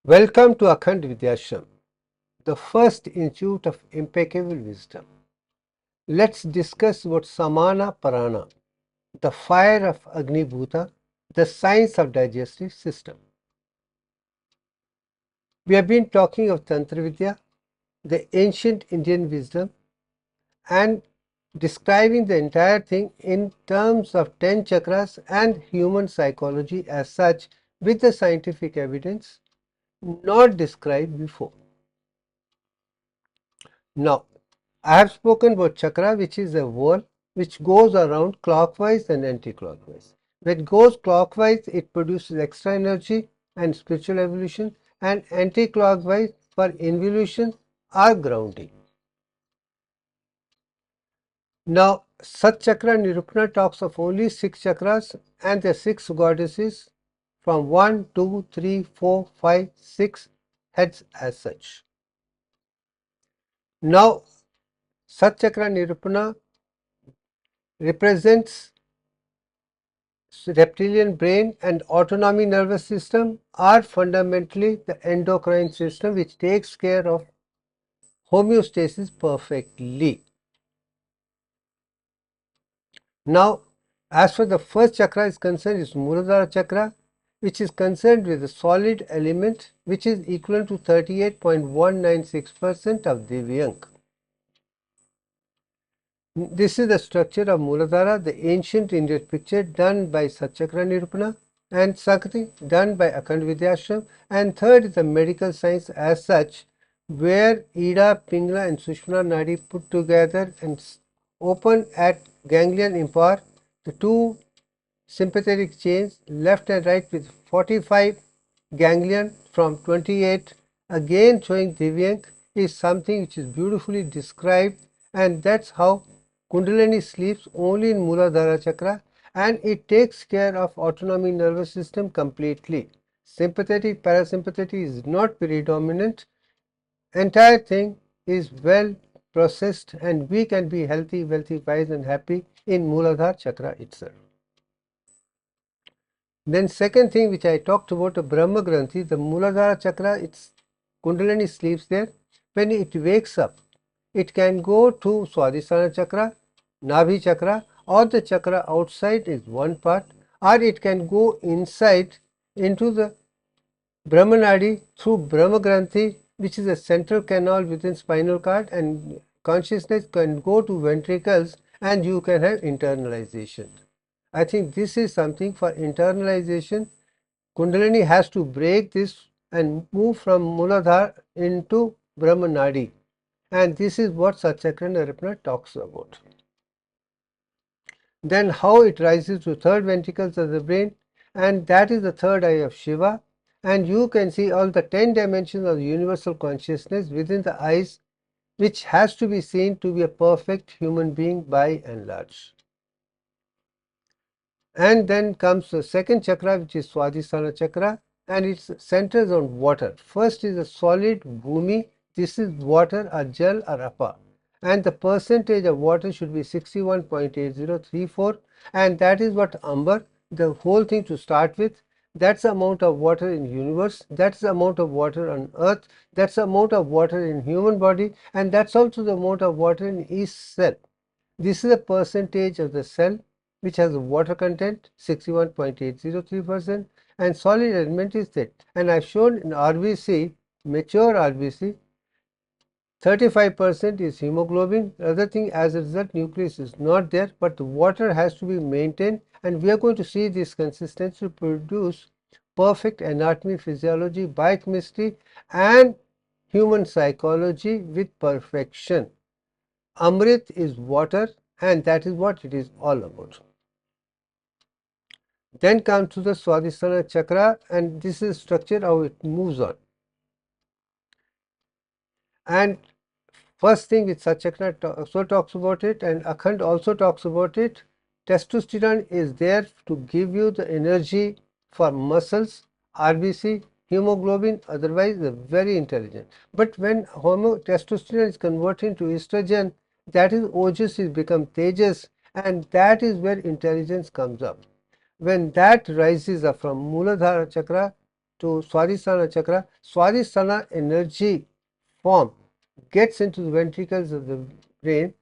Welcome to Akhand Vidyashram, the first institute of impeccable wisdom. Let's discuss what SAMANA PRANA, the fire of Agni Bhuta, the science of digestive system. We have been talking of Tantra Vidya, the ancient Indian wisdom, and describing the entire thing in terms of 10 chakras and human psychology as such with the scientific evidence not described before. Now, I have spoken about chakra, which is a wall which goes around clockwise and anti-clockwise. When it goes clockwise, it produces extra energy and spiritual evolution, and anti-clockwise for involution or grounding. Now, Sat Chakra Nirupana talks of only 6 chakras and the 6 goddesses from 1, 2, 3, 4, 5, 6 heads as such. Now, Sat Chakra Nirupana represents reptilian brain and autonomic nervous system are fundamentally the endocrine system which takes care of homeostasis perfectly. Now, as far the first chakra is concerned, is Muladhar Chakra, which is concerned with the solid element which is equivalent to 38.196% of Divyank. This is the structure of Muladhara, the ancient Indian picture done by Satchakra Nirupana, and Sakti done by Akhand Vidyashram, and third is the medical science as such, where Ida, Pingla and Sushmana Nadi put together and open at ganglion impar the two sympathetic chains left and right with 45 ganglion from 28 again showing Divyank is something which is beautifully described, and that's how Kundalini sleeps only in Muladhara Chakra, and it takes care of autonomic nervous system completely. Sympathetic, parasympathetic is not predominant. Entire thing is well processed, and we can be healthy, wealthy, wise and happy in Muladhara Chakra itself. Then second thing which I talked about, the Brahma Granthi, the Muladhara Chakra, its Kundalini sleeps there. When it wakes up, it can go to Svadhisthana Chakra, Nabhi Chakra, or the chakra outside is one part, or it can go inside into the Brahmanadi through Brahma Granthi, which is a central canal within spinal cord, and consciousness can go to ventricles and you can have internalization. I think this is something for internalization. Kundalini has to break this and move from Muladhar into Brahmanadi, and this is what Satchakra Nirupana talks about. Then how it rises to third ventricles of the brain, and that is the third eye of Shiva, and you can see all the 10 dimensions of the universal consciousness within the eyes, which has to be seen to be a perfect human being by and large. And then comes the second chakra, which is Svadhisthana Chakra, and it centers on water. First is a solid bhumi. This is water or jal or apa, and the percentage of water should be 61.8034, and that is what amber, the whole thing to start with. That's the amount of water in universe, that's the amount of water on earth, that's the amount of water in human body, and that's also the amount of water in each cell. This is a percentage of the cell which has a water content 61.803%, and solid element is that, and I've shown in RBC, mature RBC, 35% is hemoglobin. The other thing, as a result, nucleus is not there, but the water has to be maintained, and we are going to see this consistency to produce perfect anatomy, physiology, biochemistry and human psychology with perfection. Amrit is water, and that is what it is all about. Then comes to the Svadhisthana Chakra, and this is structure how it moves on. And first thing which Satchakra also talks about it, and Akhand also talks about it, testosterone is there to give you the energy for muscles, RBC, hemoglobin, otherwise they're very intelligent. But when testosterone is converted to estrogen, that is ojas is become tejas, and that is where intelligence comes up. When that rises up from Muladhara Chakra, to Svadhisthana Chakra, Svadhisthana energy form gets into the ventricles of the brain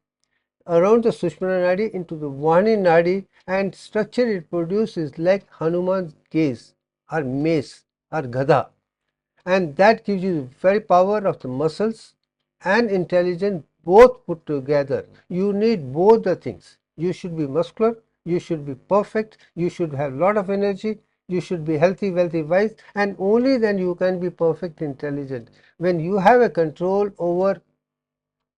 around the Sushmana Nadi into the Vani Nadi, and structure it produces like Hanuman's gaze or mace or gada, and that gives you the very power of the muscles and intelligence both put together. You need both the things. You should be muscular, you should be perfect, you should have a lot of energy, you should be healthy, wealthy, wise, and only then you can be perfect, intelligent. When you have a control over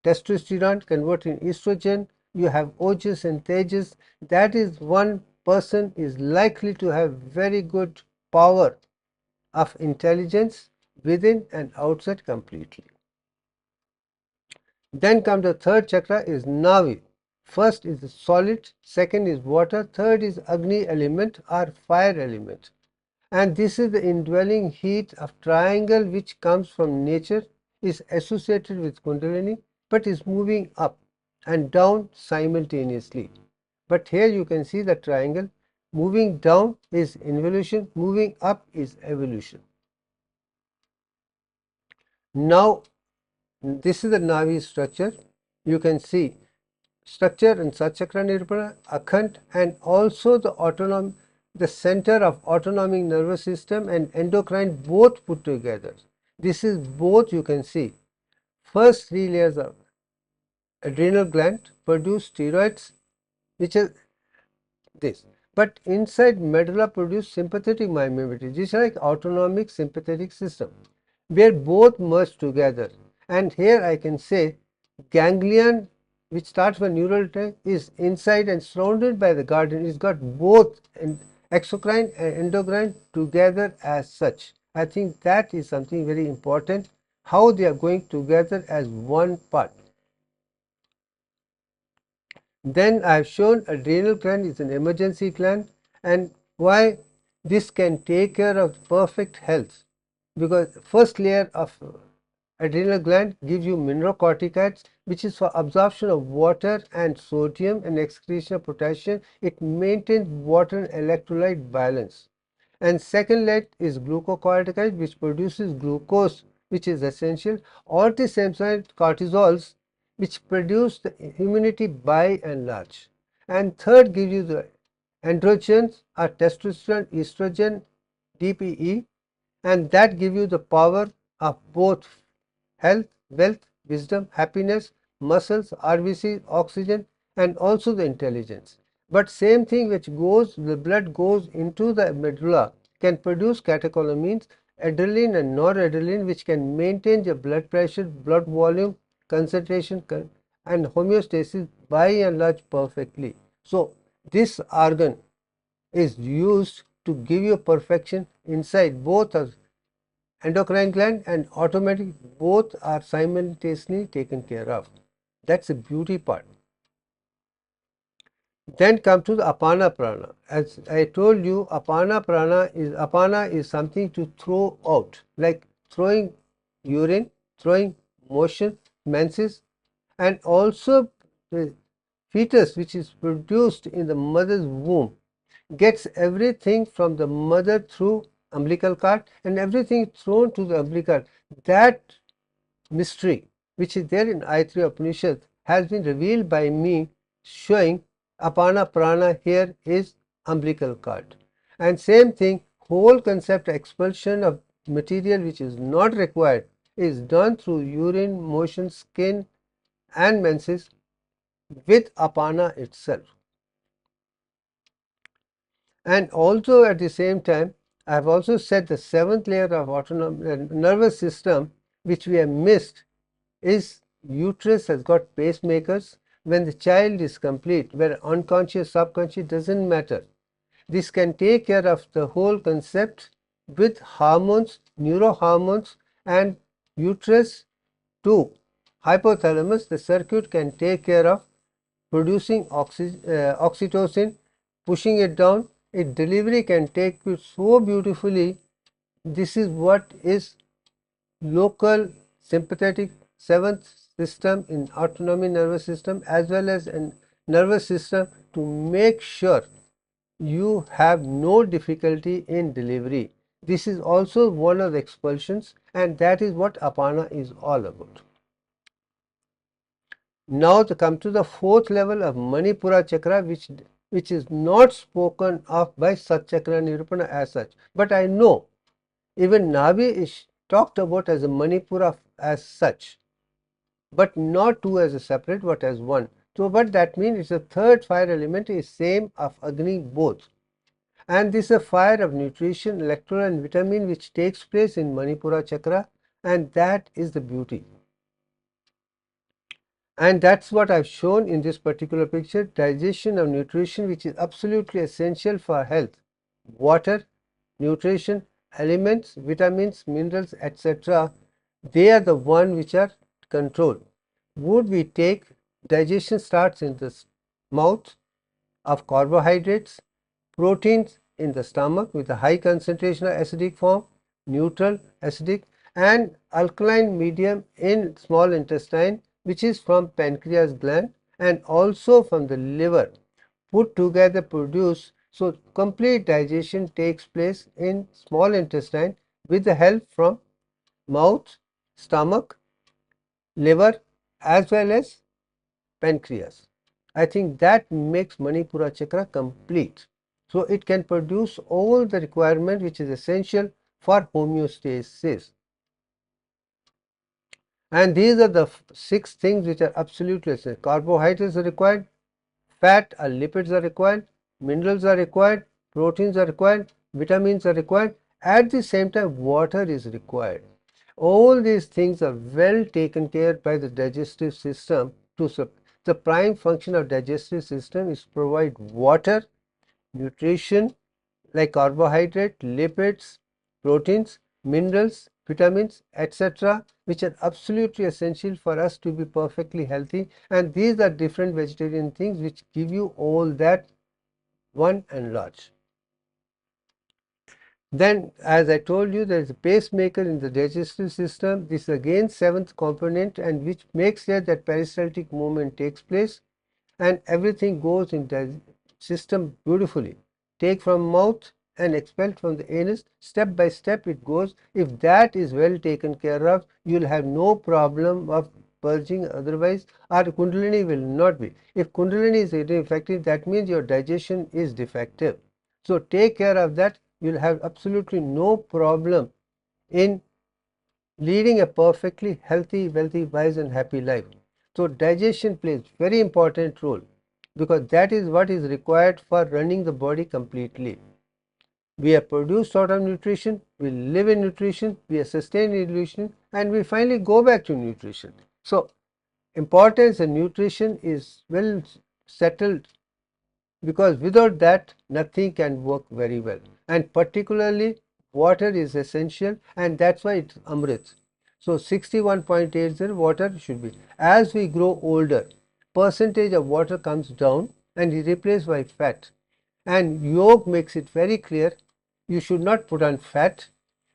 testosterone converting estrogen, you have ojas and tejas, that is one person is likely to have very good power of intelligence within and outside completely. Then comes the third chakra is Nabhi. First is the solid, second is water, third is Agni element or fire element. And this is the indwelling heat of triangle which comes from nature, is associated with Kundalini, but is moving up and down simultaneously. But here you can see the triangle. Moving down is involution, moving up is evolution. Now this is the Nabhi structure. You can see structure and Satchakra Nirupana, Akhand, and also the center of autonomic nervous system and endocrine both put together. This is both, you can see. First three layers of adrenal gland produce steroids, which is this. But inside medulla produce sympathetic myometric. This is like autonomic sympathetic system, where both merge together. And here I can say ganglion, which starts from neural tract, is inside and surrounded by the garden. It's got both exocrine and endocrine together as such. I think that is something very important, how they are going together as one part. Then I have shown adrenal gland is an emergency gland, and why this can take care of perfect health, because first layer of adrenal gland gives you mineralocorticoids, which is for absorption of water and sodium and excretion of potassium. It maintains water and electrolyte balance. And second layer is glucocorticoid, which produces glucose, which is essential, or the same side cortisols, which produce the immunity by and large. And third gives you the androgens or testosterone, estrogen, DPE, and that give you the power of both health, wealth, wisdom, happiness, muscles, RBC, oxygen, and also the intelligence. But same thing which goes, the blood goes into the medulla can produce catecholamines, adrenaline and noradrenaline, which can maintain the blood pressure, blood volume, concentration, and homeostasis by and large perfectly. So this organ is used to give you perfection inside both of endocrine gland and automatic, both are simultaneously taken care of. That's the beauty part. Then come to the apana prana. As I told you, apana is something to throw out, like throwing urine, throwing motion, menses, and also the fetus which is produced in the mother's womb gets everything from the mother through umbilical cord, and everything thrown to the umbilical. That mystery which is there in I3 Upanishad has been revealed by me, showing apana prana here is umbilical cord. And same thing, whole concept expulsion of material which is not required is done through urine, motion, skin and menses with apana itself. And also at the same time, I have also said the seventh layer of autonomic nervous system which we have missed is uterus has got pacemakers when the child is complete, where unconscious, subconscious doesn't matter. This can take care of the whole concept with hormones, neurohormones, and uterus to hypothalamus. The circuit can take care of producing oxytocin, pushing it down. Its delivery can take you so beautifully. This is what is local sympathetic seventh system in autonomic nervous system as well as in nervous system to make sure you have no difficulty in delivery. This is also one of the expulsions, and that is what Apana is all about. Now to come to the fourth level of Manipura Chakra, which is not spoken of by Satchakra Nirupana as such. But I know even Nabhi is talked about as a Manipura as such, but not two as a separate, but as one. So what that means is the third fire element is same of Agni both. And this is a fire of nutrition, electron and vitamin which takes place in Manipura Chakra, and that is the beauty. And that's what I've shown in this particular picture, digestion of nutrition which is absolutely essential for health. Water, nutrition, elements, vitamins, minerals, etc. They are the one which are controlled. Would we take, digestion starts in the mouth of carbohydrates, proteins in the stomach with a high concentration of acidic form, neutral, acidic, and alkaline medium in small intestine, which is from pancreas gland and also from the liver, put together produce. So complete digestion takes place in small intestine with the help from mouth, stomach, liver as well as pancreas. I think that makes Manipura Chakra complete. So it can produce all the requirement which is essential for homeostasis. And these are the 6 things which are absolutely essential. Carbohydrates are required, fat or lipids are required, minerals are required, proteins are required, vitamins are required. At the same time, water is required. All these things are well taken care by the digestive system. The prime function of digestive system is provide water, nutrition like carbohydrate, lipids, proteins, minerals, vitamins, etc., which are absolutely essential for us to be perfectly healthy. And these are different vegetarian things which give you all that one and large. Then, as I told you, there is a pacemaker in the digestive system. This is again 7th component, and which makes sure that peristaltic movement takes place and everything goes in the system beautifully. Take from mouth and expel from the anus. Step by step it goes. If that is well taken care of, you will have no problem of purging otherwise, or Kundalini will not be. If Kundalini is ineffective, that means your digestion is defective. So take care of that. You will have absolutely no problem in leading a perfectly healthy, wealthy, wise and happy life. So digestion plays very important role because that is what is required for running the body completely. We are produced out of nutrition, we live in nutrition, we are sustained in nutrition, and we finally go back to nutrition. So importance of nutrition is well settled because without that nothing can work very well, and particularly water is essential, and that's why it's amrit. So 61.80 water should be. As we grow older, percentage of water comes down and is replaced by fat, and yoga makes it very clear you should not put on fat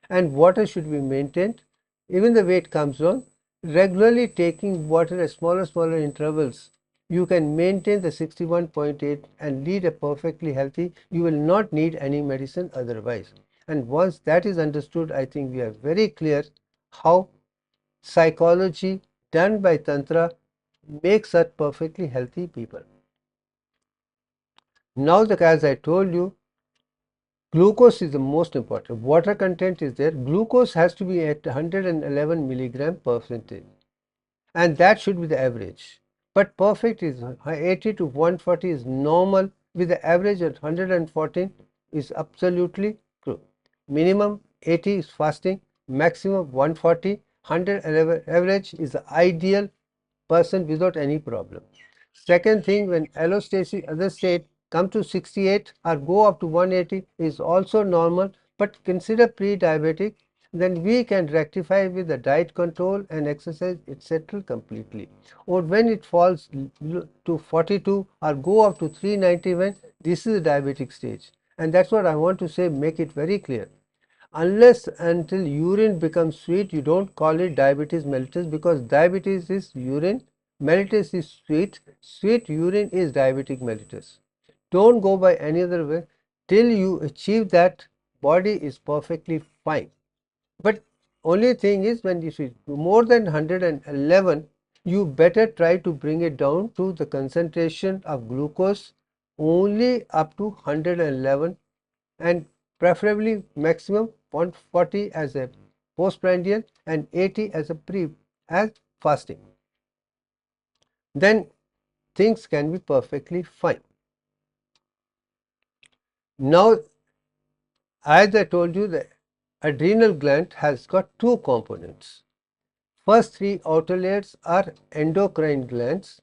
and water should be maintained. Even the weight comes down. Regularly taking water at smaller intervals, you can maintain the 61.8 and lead a perfectly healthy. You will not need any medicine otherwise. And once that is understood, I think we are very clear how psychology done by Tantra makes us perfectly healthy people. Now, as I told you, glucose is the most important. Water content is there. Glucose has to be at 111 milligram percentage, and that should be the average. But perfect is 80 to 140 is normal, with the average at 114 is absolutely true. Minimum 80 is fasting, maximum 140, 111 average is the ideal person without any problem. Second thing, when allostasis, other state, come to 68 or go up to 180 is also normal, but consider pre-diabetic, then we can rectify with the diet control and exercise, it settle completely. Or when it falls to 42 or go up to 391, this is the diabetic stage. And that's what I want to say, make it very clear. Unless until urine becomes sweet, you don't call it diabetes mellitus, because diabetes is urine, mellitus is sweet, sweet urine is diabetic mellitus. Don't go by any other way till you achieve that body is perfectly fine. But only thing is, when you see more than 111, you better try to bring it down to the concentration of glucose only up to 111, and preferably maximum 140 as a postprandial and 80 as a as fasting. Then things can be perfectly fine. Now, as I told you, the adrenal gland has got two components. First three outer layers are endocrine glands,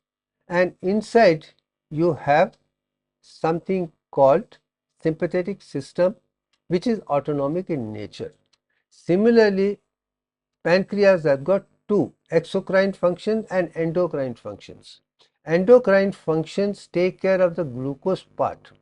and inside you have something called sympathetic system, which is autonomic in nature. Similarly, pancreas has got two, exocrine function and endocrine functions. Endocrine functions take care of the glucose part.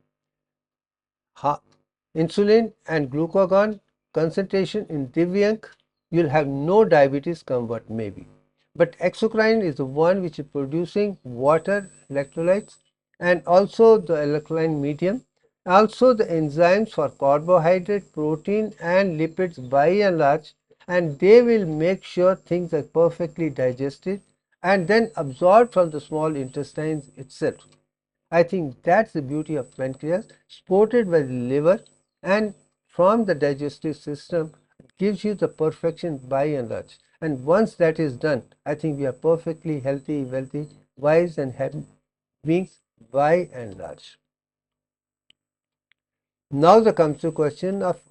Insulin and glucagon concentration in Divyank, you'll have no diabetes come what may be. But exocrine is the one which is producing water, electrolytes, and also the alkaline medium, also the enzymes for carbohydrate, protein and lipids by and large, and they will make sure things are perfectly digested and then absorbed from the small intestines itself. I think that's the beauty of pancreas, supported by the liver, and from the digestive system gives you the perfection by and large. And once that is done, I think we are perfectly healthy, wealthy, wise and happy beings by and large. Now there comes the question of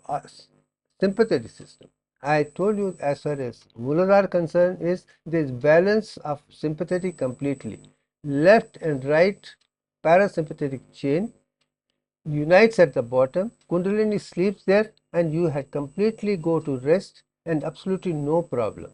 sympathetic system. I told you, as far as Muladhar concerned, is this balance of sympathetic completely. Left and right parasympathetic chain unites at the bottom, Kundalini sleeps there, and you had completely go to rest and absolutely no problem.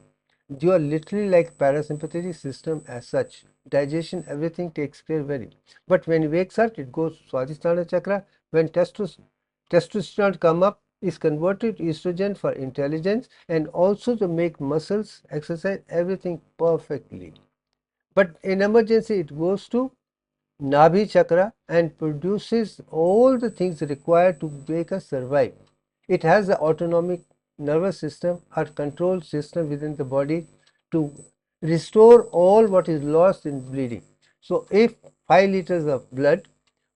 You are literally like parasympathetic system as such. Digestion, everything takes care very. But when it wakes up, it goes Svadhisthana Chakra. When testosterone come up, is converted to estrogen for intelligence and also to make muscles, exercise, everything perfectly. But in emergency, it goes to Nabhi Chakra and produces all the things required to make us survive. It has the autonomic nervous system or control system within the body to restore all what is lost in bleeding. So if 5 liters of blood,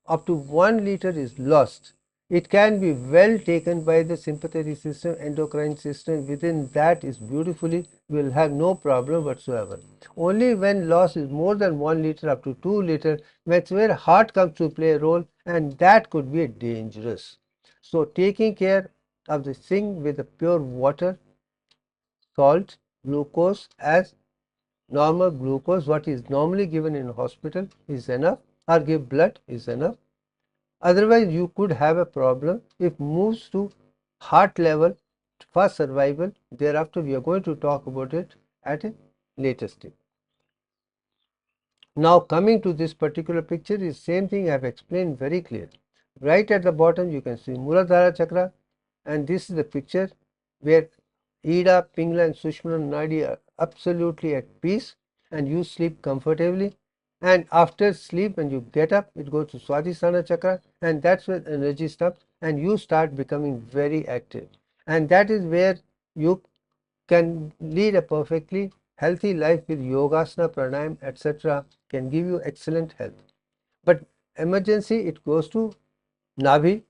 up to 1 liter is lost, it can be well taken by the sympathetic system, endocrine system. Within that is beautifully, will have no problem whatsoever. Only when loss is more than 1 liter up to 2 liter, that's where heart comes to play a role, and that could be dangerous. So taking care of the thing with the pure water, salt, glucose as normal glucose, what is normally given in hospital is enough, or give blood is enough. Otherwise, you could have a problem if moves to heart level for survival. Thereafter, we are going to talk about it at a later stage. Now, coming to this particular picture is same thing I have explained very clear. Right at the bottom, you can see Muladhara Chakra, and this is the picture where Ida, Pingla, and Sushmana Nadi are absolutely at peace, and you sleep comfortably. And after sleep, when you get up, it goes to Svadhisthana Chakra, and that's where energy stops, and you start becoming very active. And that is where you can lead a perfectly healthy life with yogasana, pranayam, etc. can give you excellent health. But emergency, it goes to Nabhi.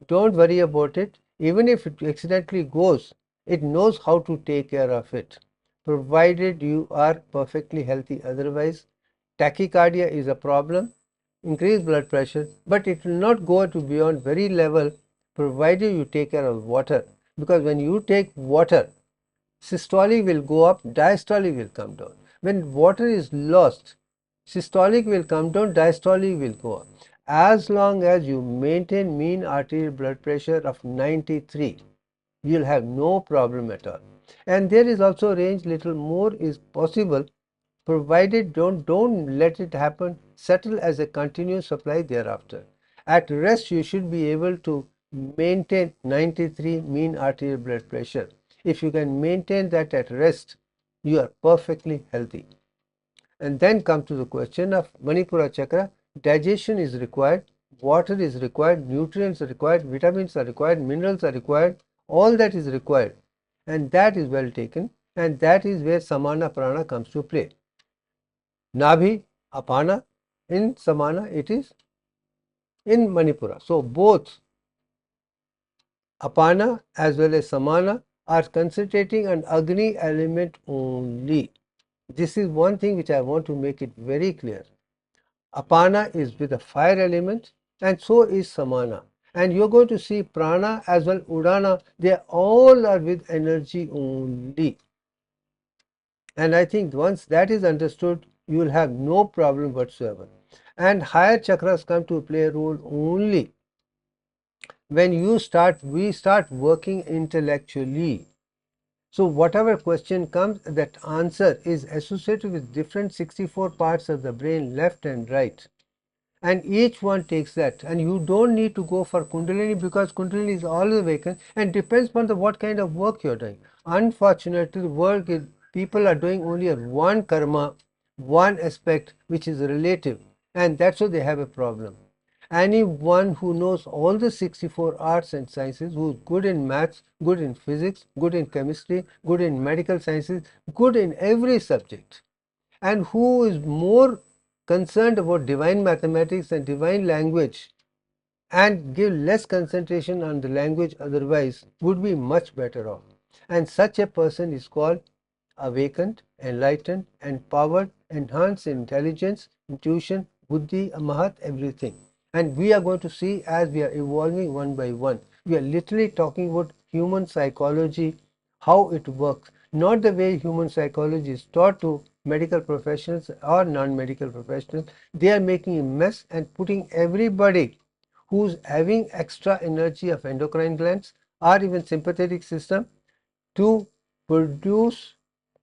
Don't worry about it. Even if it accidentally goes, it knows how to take care of it, provided you are perfectly healthy. Otherwise, tachycardia is a problem, increased blood pressure, but it will not go to beyond very level, provided you take care of water. Because when you take water, systolic will go up, diastolic will come down. When water is lost, systolic will come down, diastolic will go up. As long as you maintain mean arterial blood pressure of 93, you will have no problem at all. And there is also range, little more is possible, provided don't let it happen, settle as a continuous supply thereafter. At rest, you should be able to maintain 93 mean arterial blood pressure. If you can maintain that at rest, you are perfectly healthy. And then come to the question of Manipura Chakra. Digestion is required. water is required, nutrients are required, vitamins are required, minerals are required, all that is required, and that is well taken, and that is where Samana Prana comes to play. Nabhi, Apana, in Samana it is in Manipura. So both Apana as well as Samana are concentrating on Agni element only. This is one thing which I want to make it very clear. Apana is with the fire element, and so is Samana. And you're going to see Prana as well, Udana, they all are with energy only. And I think once that is understood, you will have no problem whatsoever. And higher chakras come to play a role only when we start working intellectually. So whatever question comes, that answer is associated with different 64 parts of the brain, left and right. And each one takes that, and you don't need to go for Kundalini, because Kundalini is always awakened and depends on what kind of work you're doing. Unfortunately, people are doing only one karma, one aspect which is relative, and that's why they have a problem. Anyone who knows all the 64 arts and sciences, who is good in maths, good in physics, good in chemistry, good in medical sciences, good in every subject, and who is more concerned about divine mathematics and divine language and give less concentration on the language otherwise, would be much better off. And such a person is called awakened, enlightened, empowered, enhanced in intelligence, intuition, buddhi, mahat, everything. And we are going to see as we are evolving one by one. We are literally talking about human psychology, how it works, not the way human psychology is taught to medical professionals or non-medical professionals. They are making a mess and putting everybody who's having extra energy of endocrine glands or even sympathetic system to produce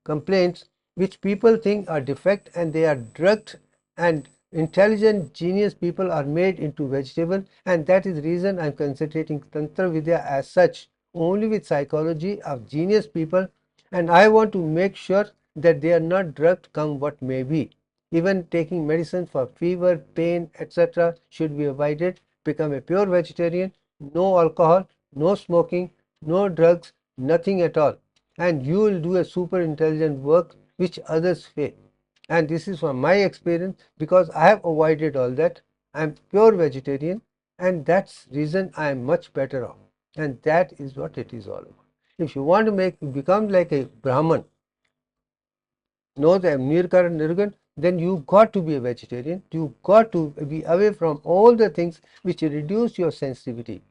complaints which people think are defect, and they are drugged, and intelligent genius people are made into vegetable. And that is the reason I'm concentrating Tantra Vidya as such only with psychology of genius people, and I want to make sure that they are not drugged come what may be. Even taking medicine for fever, pain, etc. should be avoided. Become a pure vegetarian, no alcohol, no smoking, no drugs, nothing at all, and you will do a super intelligent work which others fail. And this is from my experience, because I have avoided all that. I am pure vegetarian, and that's reason I am much better off. And that is what it is all about. If you want to become like a Brahman, know the Nirkar and Nirgun, then you got to be a vegetarian. You got to be away from all the things which reduce your sensitivity.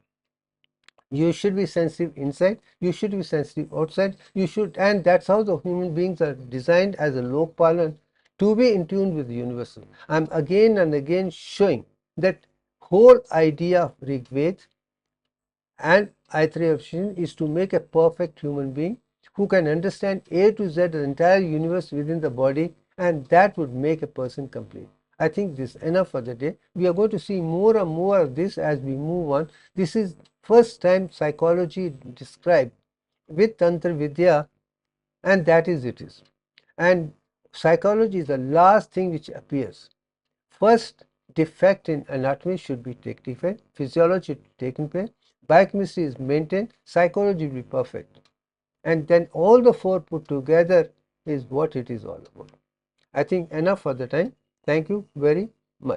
You should be sensitive inside, you should be sensitive outside, and that's how the human beings are designed as a Lokpalan, to be in tune with the universal. I'm again and again showing that whole idea of Rig Veda and Aitreya is to make a perfect human being who can understand A to Z, the entire universe within the body, and that would make a person complete. I think this is enough for the day. We are going to see more and more of this as we move on. This is first time psychology described with Tantra Vidya, and that is it is. And psychology is the last thing which appears. First defect in anatomy should be rectified, physiology should be taken care, biochemistry is maintained, psychology will be perfect. And then all the four put together is what it is all about. I think enough for the time. Thank you very